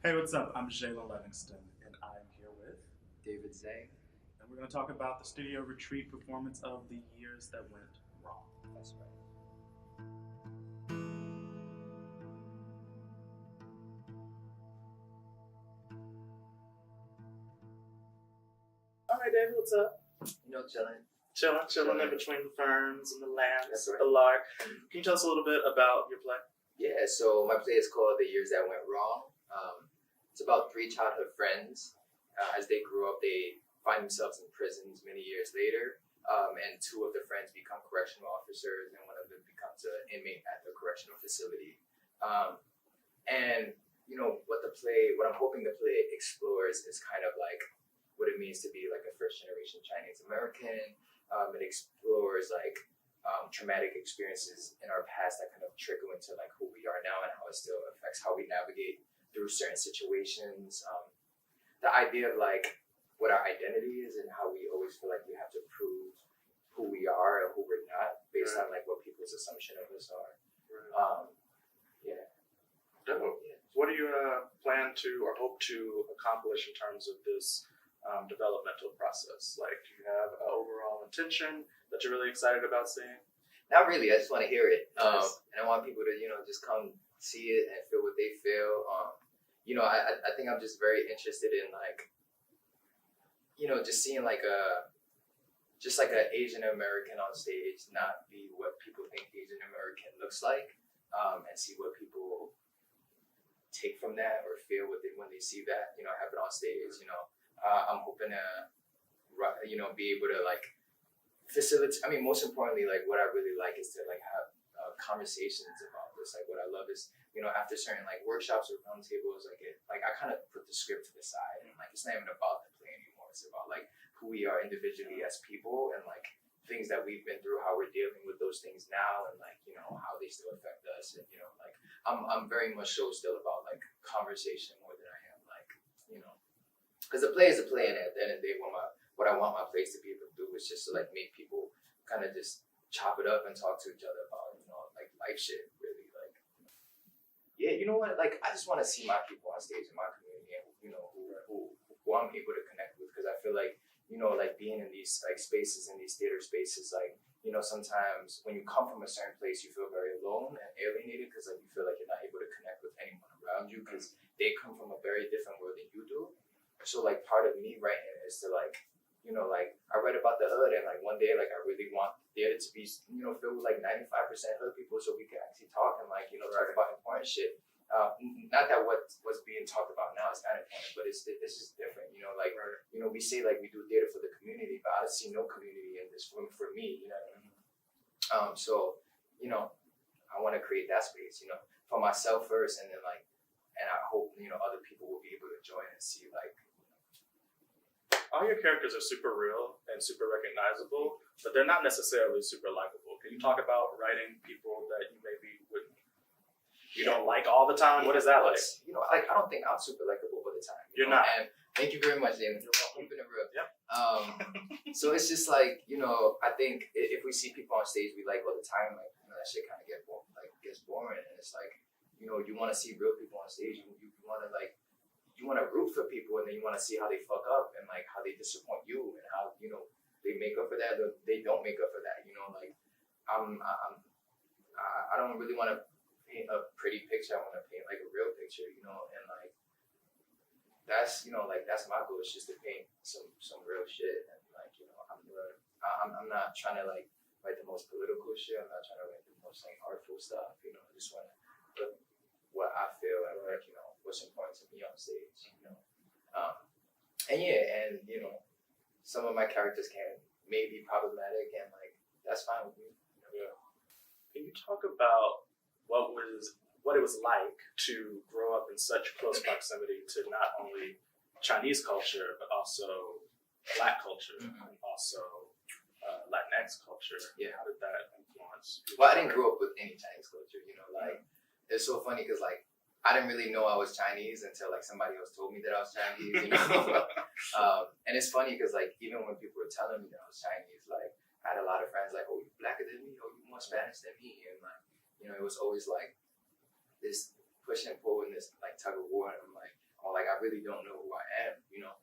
Hey, what's up? I'm Zhailon Levingston, and I'm here with, David Zheng. and we're going to talk about the studio retreat performance of the years that went wrong. That's right. All right, David, what's up? Chilling. Chilling in between the ferns and the lambs, That's right. the lark. Can you tell us a little bit about your play? Yeah, so my play is called The Years That Went Wrong. It's about three childhood friends. As they grew up, they find themselves in prisons many years later. And two of the friends become correctional officers, and one of them becomes an inmate at the correctional facility. Um, what I'm hoping the play explores is kind of like what it means to be like a first generation Chinese American. It explores like traumatic experiences in our past that kind of trickle into like who we are now and how it still affects how we navigate through certain situations. The idea of like what our identity is and how we always feel like we have to prove who we are or who we're not based on like what people's assumption of us are. Yeah. Dope. Yeah. What do you plan to or hope to accomplish in terms of this developmental process? Like, do you have an overall intention that you're really excited about seeing? Not really. I just want to hear it, Nice. and I want people to just come see it and feel what they feel. I think I'm just very interested in like just seeing like a Asian American on stage not be what people think Asian American looks like, and see what people take from that or feel when they see that happen on stage. I'm hoping to be able to like facilitate. I mean, most importantly, like what I really like is to like have conversations about this. Like what I love is after certain like workshops or round tables, like I kind of put the script to the side and like it's not even about the play anymore. It's about like who we are individually as people and like things that we've been through, how we're dealing with those things now, and like how they still affect us. And like I'm very much so still about like conversation more than I am like because the play is a play, and at the end of the day, what I want my plays to be able to do is just to like make people kind of just chop it up and talk to each other about like life shit, really. Like yeah, you know what? Like I just want to see my people on stage in my community, and who I'm able to connect with, because I feel like like being in these like spaces, in these theater spaces, like sometimes when you come from a certain place, you feel very alone and alienated because like you feel like you're not able to connect with anyone around you because they come from a very different world than you do. So like part of me writing is to like like I read about the hood, and like one day like I really want theater to be filled with like 95% hood people so we can actually talk and like talk about important shit. Not that what's being talked about now is not important, but it's just different. Like we say like we do theater for the community, but I see no community in this room for me. You know what I mean? So I want to create that space. For myself first, and then like, and I hope other people will be able to join and see like. All your characters are super real and super recognizable, but they're not necessarily super likable. Can you talk about writing people that you maybe wouldn't, you don't like all the time? What is that like? Like I don't think I'm super likable all the time. You're not. And thank you very much, Damon. You're welcome. Keeping it real. Yep. So it's just like I think if we see people on stage we like all the time, like that shit kind of gets boring, and it's like you want to see real people on stage. You want to like. You want to root for people, and then you want to see how they fuck up and like how they disappoint you and how they make up for that or they don't make up for that. Like I don't really want to paint a pretty picture. I want to paint like a real picture, and like that's like that's my goal, is just to paint some real shit. And like I'm not trying to like write the most political shit. I'm not trying to write the most like artful stuff. I just want to put what I feel and like what's important to me on stage. And yeah, and some of my characters can may be problematic, and like that's fine with me. Yeah. Can you talk about what it was like to grow up in such close proximity to not only Chinese culture but also Black culture and also Latinx culture? Yeah. How did that influence? Well, I didn't grow up with any Chinese culture. Like it's so funny because like I didn't really know I was Chinese until like somebody else told me that I was Chinese. And it's funny because like even when people were telling me that I was Chinese, like I had a lot of friends like, "Oh, you blacker than me? Oh, you more Spanish than me?" And like it was always like this push and pull and this like tug of war. And I'm like, really don't know who I am, you know.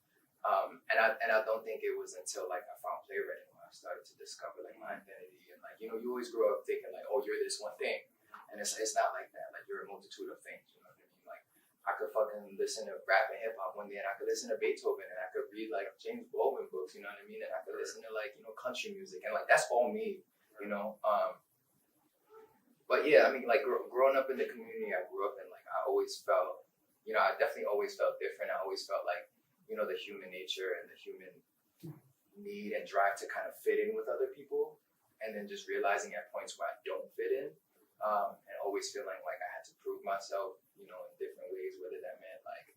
And I don't think it was until like I found playwriting when I started to discover like my identity, and like, you know, you always grow up thinking like, oh, you're this one thing, and it's not like that. Like, you're a multitude of things, you know what I mean? Like, I could fucking listen to rap and hip hop one day, and I could listen to Beethoven, and I could read like James Baldwin books, you know what I mean? And I could listen to like, you know, country music, and like that's all me, you know. But yeah, I mean, like growing up in the community I grew up in, like I always felt, you know, I definitely always felt different. I always felt like, you know, the human nature and the human need and drive to kind of fit in with other people, and then just realizing at points where I don't fit in, and always feeling like I had to prove myself, you know, in different ways, whether that meant like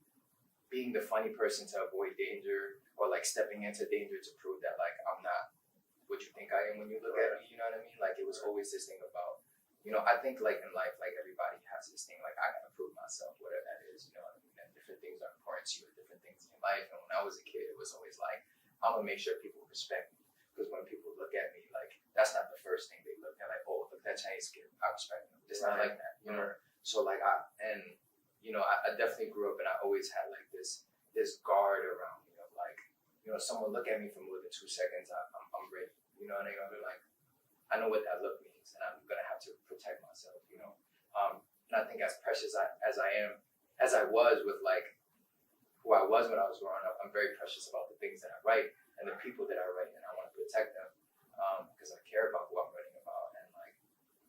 being the funny person to avoid danger, or like stepping into danger to prove that like I'm not what you think I am when you look at me, you know what I mean? Like, it was always this thing about, you know, I think like in life, like everybody has this thing, like I gotta prove myself, whatever that is, you know what I mean? And different things are important to you at different things in your life. And when I was a kid, it was always like, I'm gonna make sure people respect me. Because when people look at me, like, that's not the first thing they look at, like, oh, look at that Chinese kid, I respect them. It's not like that, you know? So like I definitely grew up, and I always had like this guard around me of like, you know, someone look at me for more than 2 seconds, I'm ready. You know what I mean? Like, I know what that look means, and I'm gonna have to protect myself, you know. And I think as precious as I was with like who I was when I was growing up, I'm very precious about the things that I write and the people that I write, and I want to protect them because I care about who I'm writing about,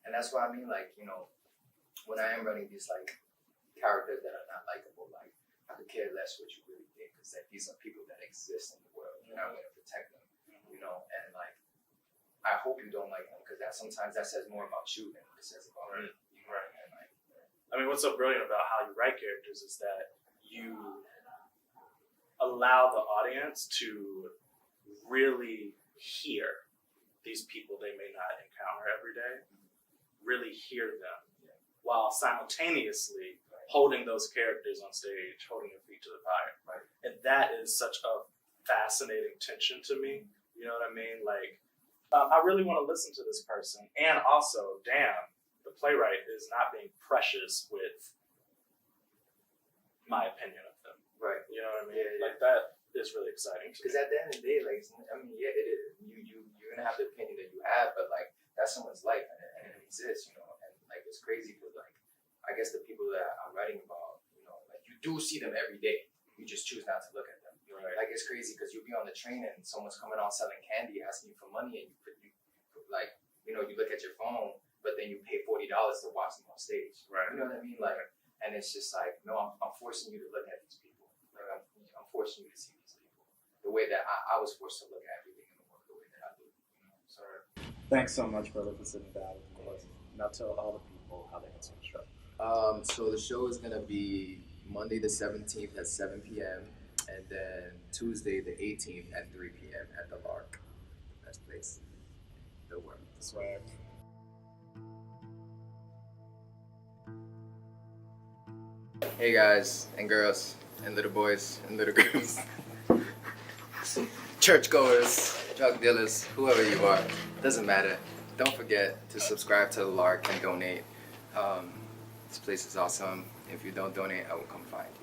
and that's what I mean. Like, you know, when I am writing these like characters that are not likable, like I could care less what you really think, because like these are people that exist in the world, and I'm gonna protect them, you know, and like. I hope you don't like them, because sometimes that says more about you than it says about me. Right. And like, I mean, what's so brilliant about how you write characters is that you allow the audience to really hear these people they may not encounter every day, really hear them, while simultaneously holding those characters on stage, holding their feet to the fire. Right. And that is such a fascinating tension to me. You know what I mean? Like, I really want to listen to this person, and also, damn, the playwright is not being precious with my opinion of them. Right. You know what I mean? Yeah. Like, that is really exciting. Because at the end of the day, like, I mean, yeah, it is. You're gonna have the opinion that you have, but like that's someone's life, and it exists, you know. And like, it's crazy because like, I guess the people that I'm writing about, you know, like you do see them every day. You just choose not to look at them. Right. Like, it's crazy because you'll be on the train and someone's coming out selling candy, asking you for money, and you like, you know, you look at your phone, but then you pay $40 to watch them on stage. Right. You know what I mean? Like, and it's just like, no, I'm forcing you to look at these people. Like, I'm forcing you to see these people the way that I was forced to look at everything in the world the way that I do. You know, so. Thanks so much, brother, for sitting down with us. Now tell all the people how they can see the show. So the show is gonna be Monday the 17th at 7 p.m. and then Tuesday the 18th at 3 p.m. at the Lark. Best place. The world. Swag. Hey guys and girls and little boys and little girls, churchgoers, drug dealers, whoever you are, doesn't matter. Don't forget to subscribe to the Lark and donate. This place is awesome. If you don't donate, I will come find you.